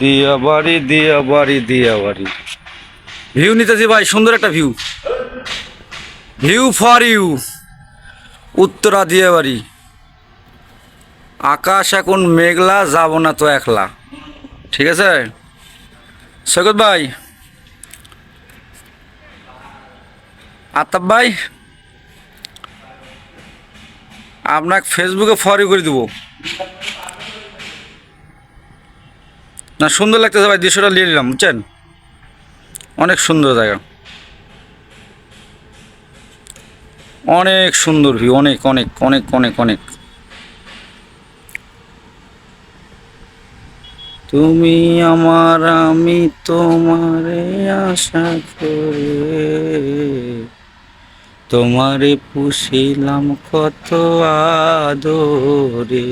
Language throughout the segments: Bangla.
দিয়াবাড়ি দিয়াবাড়ি দিয়াবাড়ি। ভিউ নিতেছি ভাই, সুন্দর একটা view. View for you, Uttara Diabari. আকাশ এখন মেঘলা, যাব না তো একলা। ঠিক আছে সৈকত ভাই, আতাব ভাই, আপনাকে ফেসবুকে ফর ইউ করে দেবো। না সুন্দর লাগতেছে ভাই, দৃশ্যটা নিয়ে নিলাম বুঝছেন, অনেক সুন্দর জায়গা, অনেক সুন্দর ভিউ, অনেক অনেক অনেক অনেক অনেক। তুমি আমার, আমি তোমারে আশা করে, তোমারে পুষিলাম কত আদরে,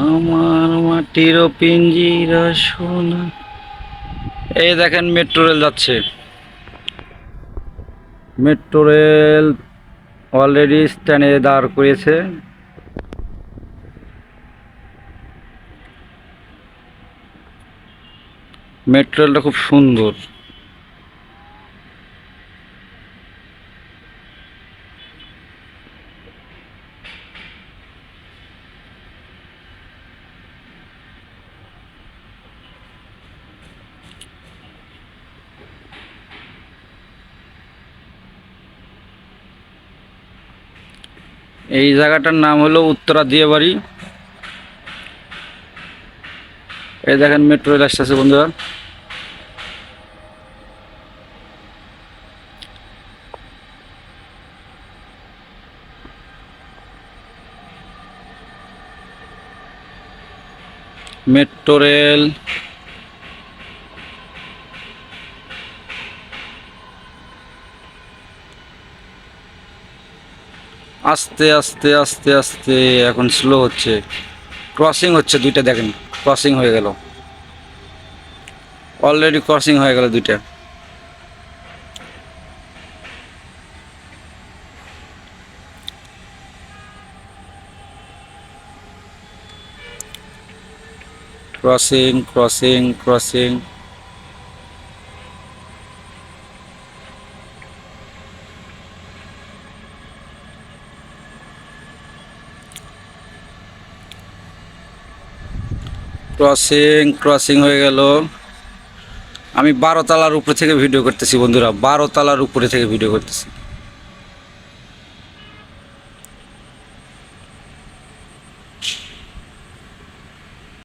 আমার মাটির পিঞ্জিরা সোনা। এই দেখেন মেট্রো রেল যাচ্ছে, মেট্রো রেল অলরেডি স্ট্যান্ডে দাঁড় করিয়েছে। মেট্রো রেলটা খুব সুন্দর। এই জায়গাটার নাম হলো উত্তরা দিয়াবাড়ি। এই দেখেন মেট্রো রেল আসতেছে বন্ধুরা। মেট্রো রেল আস্তে আস্তে আস্তে আস্তে এখন স্লো হচ্ছে, ক্রসিং হচ্ছে দুইটা, দেখেন ক্রসিং হয়ে গেল, অলরেডি ক্রসিং হয়ে গেল দুইটা। Crossing crossing crossing. Crossing crossing হয়ে গেল। আমি 12 তলার উপরে থেকে ভিডিও করতেছি বন্ধুরা, 12 তলার উপরে থেকে ভিডিও করতেছি।